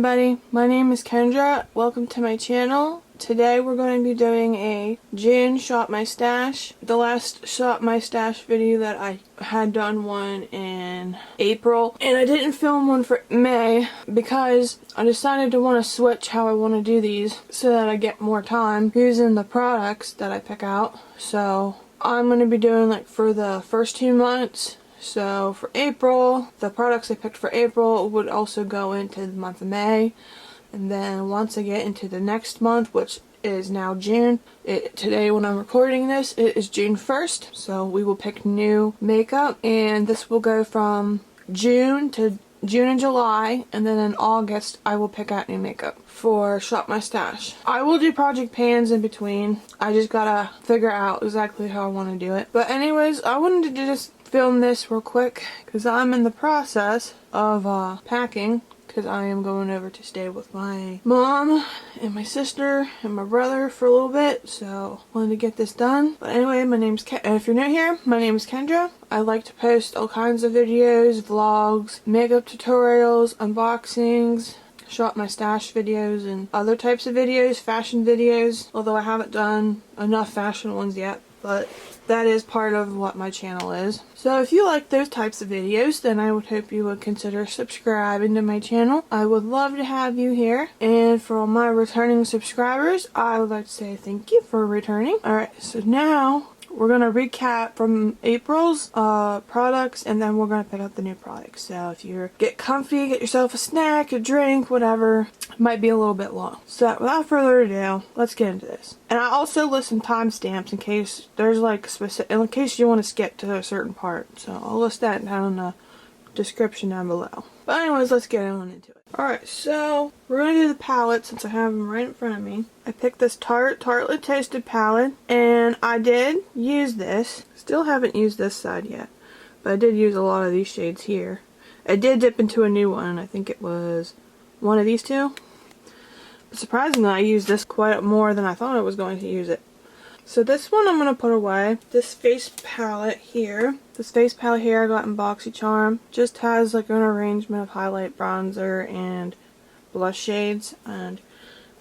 everybody, my name is Kendra. Welcome to my channel. Today we're going to be doing a June Shop My Stash. The last Shop My Stash video that I had done one in April, and I didn't film one for May because I decided to want to switch how I want to do these so that I get more time using the products that I pick out. So I'm going to be doing like for the first 2 months. So for April, the products I picked for April would also go into the month of May. And then once I get into the next month, which is now June, today when I'm recording this, it is June 1st. So we will pick new makeup, and this will go from June and July, and then in August I will pick out new makeup for Shop My Stash. I will do Project Pans in between. I just gotta figure out exactly how I want to do it. But anyways, I wanted to just film this real quick because I'm in the process of packing, because I am going over to stay with my mom and my sister and my brother for a little bit, so wanted to get this done. But anyway, my name's if you're new here, my name is Kendra. I like to post all kinds of videos, vlogs, makeup tutorials, unboxings, Shop My Stash videos, and other types of videos, fashion videos, although I haven't done enough fashion ones yet, but that is part of what my channel is. So if you like those types of videos, then I would hope you would consider subscribing to my channel. I would love to have you here. And for all my returning subscribers, I would like to say thank you for returning. Alright, so now we're going to recap from April's products, and then we're going to pick up the new products. So if you get comfy, get yourself a snack, a drink, whatever. It might be a little bit long. So without further ado, let's get into this. And I also list some timestamps in case there's like in case you want to skip to a certain part. So I'll list that down in the description down below. But anyways, let's get on into it. Alright, so we're going to do the palette since I have them right in front of me. I picked this Tartly Toasted palette, and I did use this. Still haven't used this side yet, but I did use a lot of these shades here. I did dip into a new one. I think it was one of these two. But surprisingly, I used this quite more than I thought I was going to use it. So this one I'm going to put away. This face palette here. This face palette here I got in BoxyCharm. Just has like an arrangement of highlight, bronzer, and blush shades. And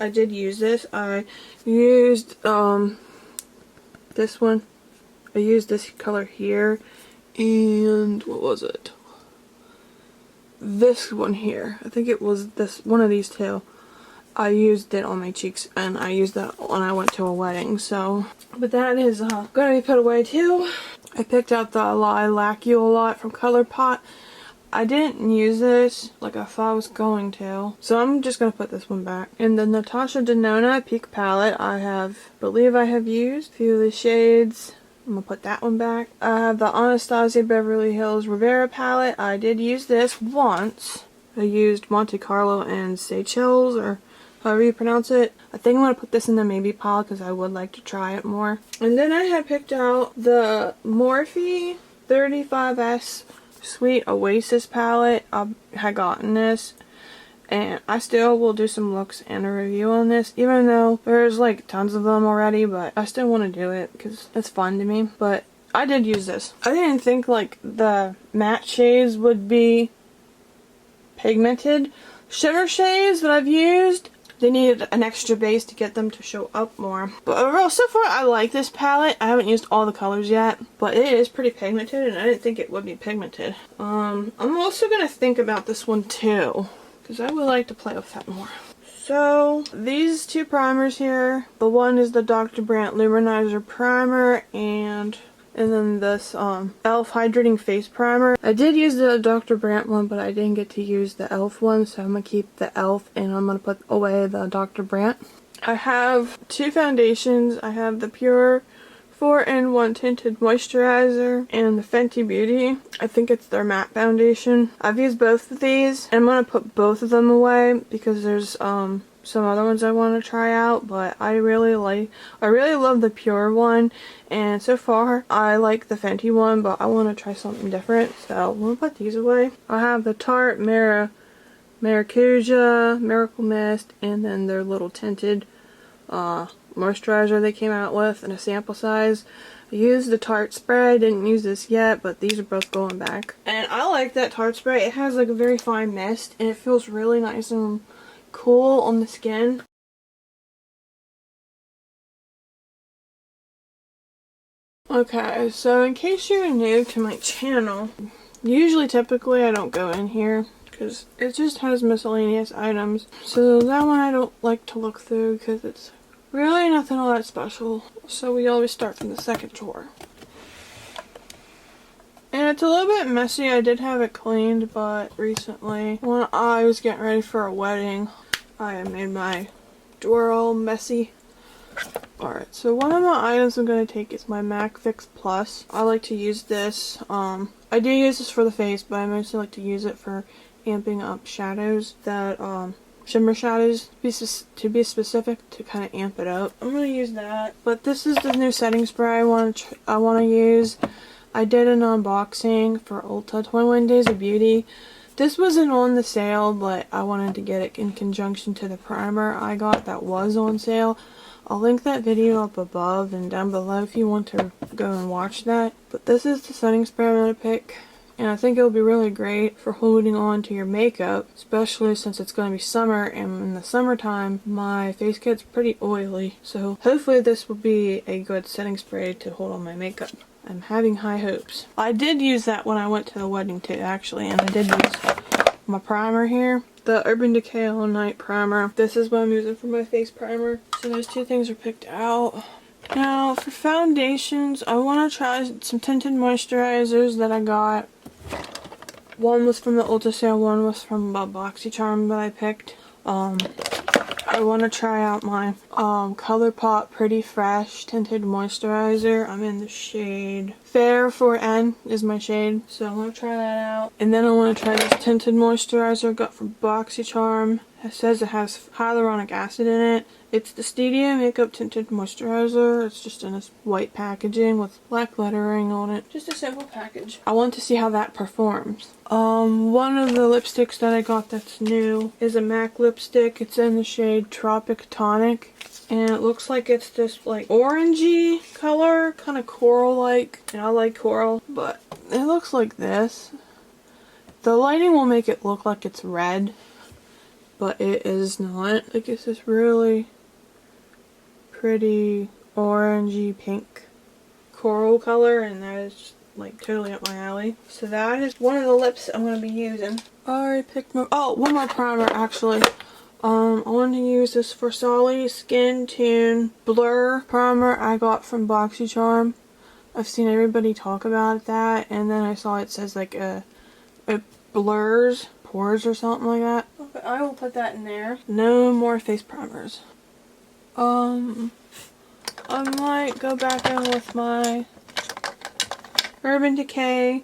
I did use this. I used this one. I used this color here. And what was it? This one here. I think it was this one of these two. I used it on my cheeks, and I used that when I went to a wedding, so. But that is going to be put away too. I picked out the Lilac You a Lot from ColourPop. I didn't use this like I thought I was going to, so I'm just going to put this one back. And the Natasha Denona Peak Palette, believe I have used a few of the shades. I'm going to put that one back. I have the Anastasia Beverly Hills Rivera palette. I did use this once. I used Monte Carlo and Seychelles, or however you pronounce it. I think I'm going to put this in the maybe pile because I would like to try it more. And then I had picked out the Morphe 35S Sweet Oasis palette. I had gotten this, and I still will do some looks and a review on this, even though there's like tons of them already, but I still want to do it because it's fun to me. But I did use this. I didn't think like the matte shades would be pigmented. Shimmer shades that I've used, they needed an extra base to get them to show up more. But overall, so far I like this palette. I haven't used all the colors yet, but it is pretty pigmented, and I didn't think it would be pigmented. I'm also going to think about this one too, because I would like to play with that more. So these two primers here, the one is the Dr. Brandt Luminizer Primer, and then this e.l.f. Hydrating Face Primer. I did use the Dr. Brandt one, but I didn't get to use the e.l.f. one, so I'm going to keep the e.l.f. and I'm going to put away the Dr. Brandt. I have two foundations. I have the Pure 4-in-1 Tinted Moisturizer and the Fenty Beauty. I think it's their matte foundation. I've used both of these, and I'm going to put both of them away because there's some other ones I want to try out, but I really love the Pure one, and so far I like the Fenty one, but I want to try something different, so we'll put these away. I have the Tarte Maracuja Miracle Mist, and then their little tinted moisturizer they came out with in a sample size. I used the Tarte spray. I didn't use this yet, but these are both going back. And I like that Tarte spray. It has like a very fine mist, and it feels really nice and cool on the skin. Okay, so in case you're new to my channel, typically I don't go in here because it just has miscellaneous items. So that one I don't like to look through because it's really nothing all that special. So we always start from the second drawer. And it's a little bit messy. I did have it cleaned, but recently when I was getting ready for a wedding, I made my drawer all messy. Alright, so one of my items I'm going to take is my MAC Fix Plus. I like to use this. I do use this for the face, but I mostly like to use it for amping up shadows that, shimmer shadows, to be specific, to kind of amp it up. I'm going to use that. But this is the new setting spray I want to use. I did an unboxing for Ulta 21 Days of Beauty. This wasn't on the sale, but I wanted to get it in conjunction to the primer I got that was on sale. I'll link that video up above and down below if you want to go and watch that. But this is the setting spray I'm going to pick, and I think it'll be really great for holding on to your makeup, especially since it's going to be summer, and in the summertime my face gets pretty oily. So hopefully this will be a good setting spray to hold on my makeup. I'm having high hopes. I did use that when I went to the wedding too, actually, and I did use my primer here. The Urban Decay All Night Primer. This is what I'm using for my face primer. So those two things are picked out. Now for foundations, I want to try some tinted moisturizers that I got. One was from the Ulta sale, one was from BoxyCharm that I picked. I want to try out my ColourPop Pretty Fresh Tinted Moisturizer. I'm in the shade Fair 4N is my shade, so I'm going to try that out. And then I want to try this tinted moisturizer I got from BoxyCharm. It says it has hyaluronic acid in it. It's the Studio Makeup Tinted Moisturizer. It's just in this white packaging with black lettering on it. Just a simple package. I want to see how that performs. One of the lipsticks that I got that's new is a MAC lipstick. It's in the shade Tropic Tonic. And it looks like it's this like orangey color, kind of coral-like. And I like coral, but it looks like this. The lighting will make it look like it's red, but it is not. Like it's this really pretty orangey pink coral color, and that is just, like totally up my alley. So that is one of the lips I'm going to be using. I already picked my, one more primer actually. I want to use this Farsali Skin Tune Blur primer I got from BoxyCharm. I've seen everybody talk about that, and then I saw it says like it blurs pores or something like that. Okay, I will put that in there. No more face primers. I might go back in with my Urban Decay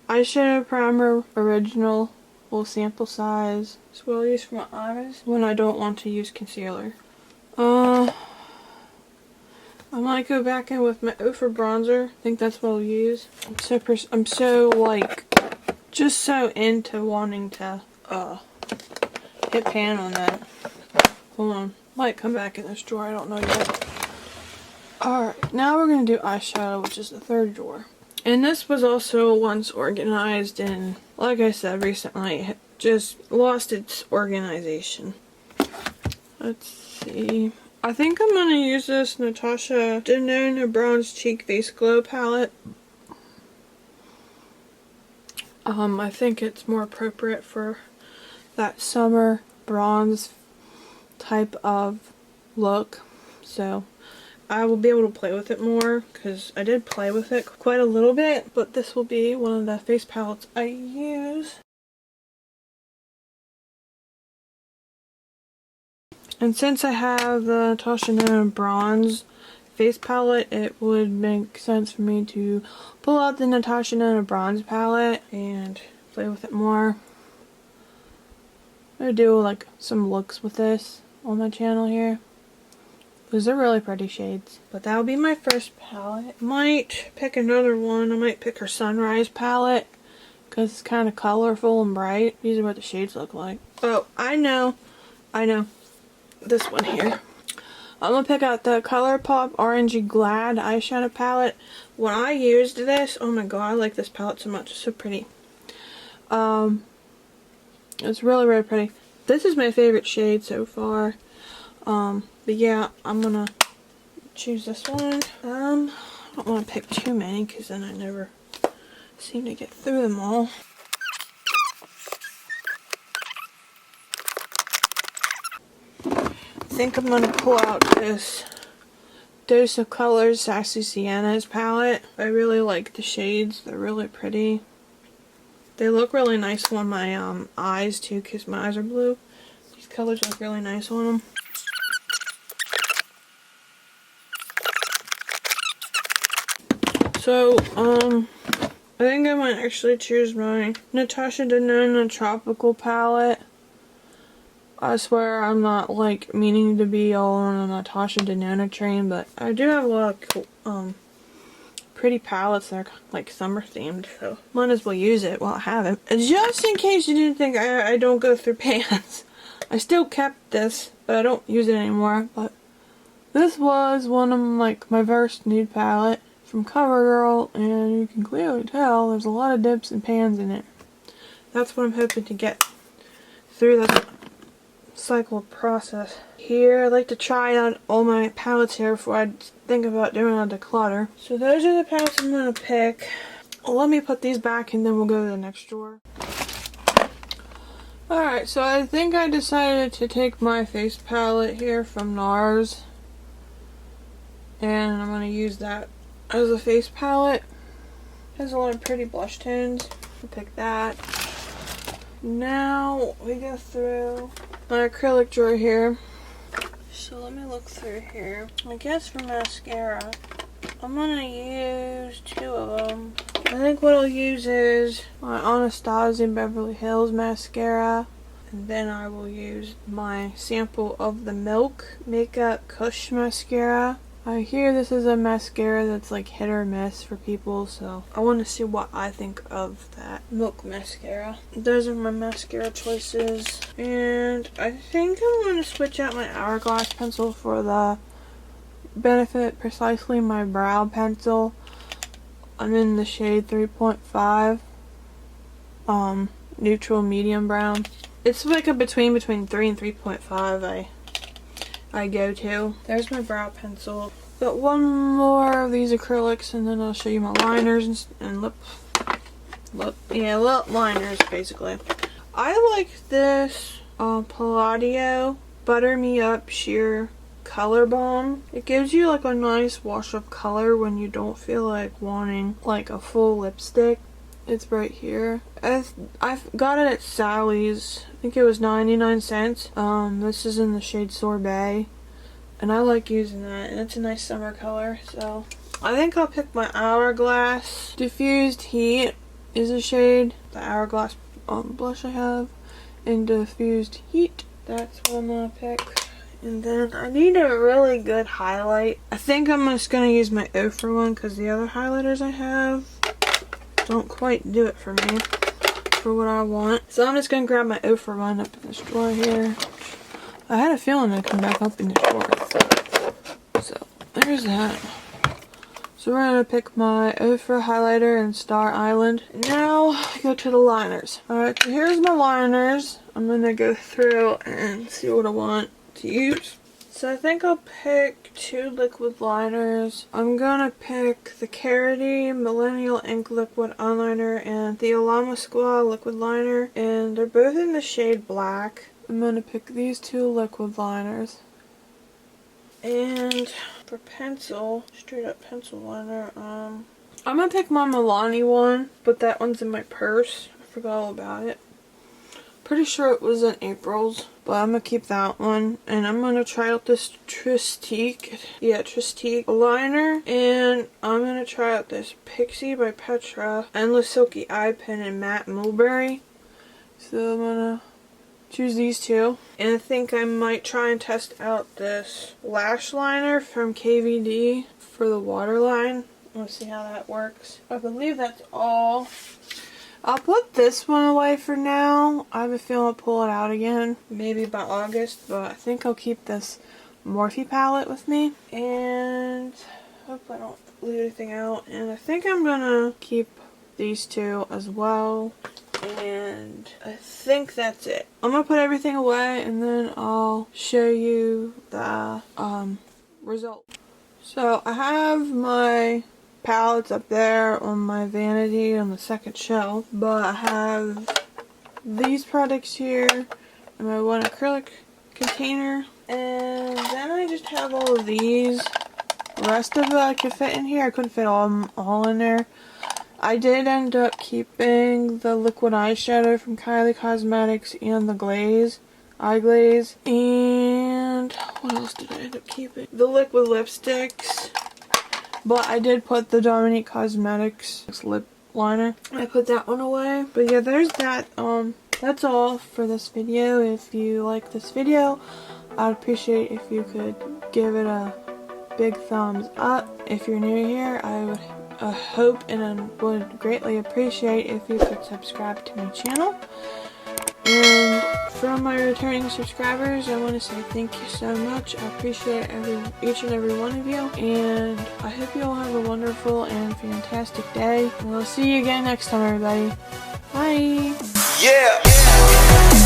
Eyeshadow Primer Original. Full sample size. This will use for my eyes when I don't want to use concealer. I might go back in with my Ofra bronzer. I think that's what I'll use. I'm so like just so into wanting to hit pan on that. Hold on. Might come back in this drawer, I don't know yet. Alright, now we're gonna do eyeshadow, which is the third drawer. And this was also once organized, and like I said recently, it just lost its organization. Let's see. I think I'm going to use this Natasha Denona Bronze Cheek Face Glow palette. I think it's more appropriate for that summer bronze type of look. So I will be able to play with it more, because I did play with it quite a little bit, but this will be one of the face palettes I use. And since I have the Natasha Denona Bronze face palette, it would make sense for me to pull out the Natasha Denona Bronze palette and play with it more. I'm going to do like some looks with this on my channel here. Those are really pretty shades. But that will be my first palette. Might pick another one. I might pick her Sunrise palette, because it's kind of colorful and bright. These are what the shades look like. Oh, I know. This one here. I'm going to pick out the ColourPop Orangey Glad eyeshadow palette. When I used this, oh my god, I like this palette so much. It's so pretty. It's really, really pretty. This is my favorite shade so far. But yeah, I'm gonna choose this one. I don't want to pick too many because then I never seem to get through them all. I think I'm gonna pull out this Dose of Colors Sassy Siennas palette. I really like the shades. They're really pretty. They look really nice on my eyes too because my eyes are blue. These colors look really nice on them. So, I think I might actually choose my Natasha Denona Tropical palette. I swear I'm not like meaning to be all on a Natasha Denona train, but I do have a lot of cool, pretty palettes that are like summer themed, so might as well use it while I have it. Just in case you didn't think I don't go through pans. I still kept this, but I don't use it anymore. But this was one of like my first nude palette from CoverGirl, and you can clearly tell there's a lot of dips and pans in it. That's what I'm hoping to get through that cycle process. Here, I like to try out all my palettes here before I think about doing a declutter. So those are the palettes I'm going to pick. Let me put these back and then we'll go to the next drawer. Alright, so I think I decided to take my face palette here from NARS. And I'm going to use that as a face palette. It has a lot of pretty blush tones. I'll pick that. Now we go through my acrylic drawer here. So let me look through here. I guess for mascara, I'm gonna use 2 of them. I think what I'll use is my Anastasia Beverly Hills mascara. And then I will use my sample of the Milk Makeup Kush mascara. I hear this is a mascara that's like hit or miss for people, so I want to see what I think of that Milk mascara. Those are my mascara choices. And I think I'm going to switch out my Hourglass pencil for the Benefit Precisely My Brow pencil. I'm in the shade 3.5, neutral medium brown. It's like a between 3 and 3.5 I go to. There's my brow pencil. Got one more of these acrylics and then I'll show you my liners and lip liners basically. I like this Palladio Butter Me Up Sheer Color Balm. It gives you like a nice wash of color when you don't feel like wanting like a full lipstick. It's right here. I've got it at Sally's. I think it was 99 cents. This is in the shade Sorbet. And I like using that. And it's a nice summer color. So I think I'll pick my Hourglass Diffused Heat is a shade. The Hourglass blush I have. And Diffused Heat. That's what I'm going to pick. And then I need a really good highlight. I think I'm just going to use my Ofra one because the other highlighters I have don't quite do it for me, for what I want. So I'm just going to grab my Ofra one up in this drawer here. I had a feeling it'd come back up in the drawer. So there's that. So we're going to pick my Ofra highlighter in Star Island. Now I go to the liners. Alright, so here's my liners. I'm going to go through and see what I want to use. So I think I'll pick 2 liquid liners. I'm gonna pick the Carity Millennial Ink Liquid Eyeliner and the Alama Squad Liquid Liner, and they're both in the shade Black. I'm gonna pick these 2 liquid liners. And for pencil, straight up pencil liner, I'm gonna pick my Milani one, but that one's in my purse. I forgot all about it. Pretty sure it was in April's, but I'm gonna keep that one. And I'm gonna try out this Tristique liner, and I'm gonna try out this Pixie by Petra Endless Silky Eye Pen in Matte Mulberry. So I'm gonna choose these 2. And I think I might try and test out this lash liner from KVD for the waterline. Let's see how that works. I believe that's all. I'll put this one away for now. I have a feeling I'll pull it out again, maybe by August, but I think I'll keep this Morphe palette with me. And hope I don't leave anything out. And I think I'm gonna keep these 2 as well. And and I think that's it. I'm gonna put everything away and then I'll show you the result. So I have my palettes up there on my vanity on the second shelf, but I have these products here in my one acrylic container, and then I just have all of these. The rest of it I could fit in here. I couldn't fit all in there. I did end up keeping the liquid eyeshadow from Kylie Cosmetics and the glaze, eye glaze, and what else did I end up keeping? The liquid lipsticks, but I did put the Dominique Cosmetics lip liner. I put that one away. But yeah, there's that. That's all for this video. If you like this video, I'd appreciate if you could give it a big thumbs up. If you're new here, I would hope and I would greatly appreciate if you could subscribe to my channel. And from my returning subscribers, I want to say thank you so much. I appreciate each and every one of you, and I hope you all have a wonderful and fantastic day. And we'll see you again next time, everybody. Bye! Yeah!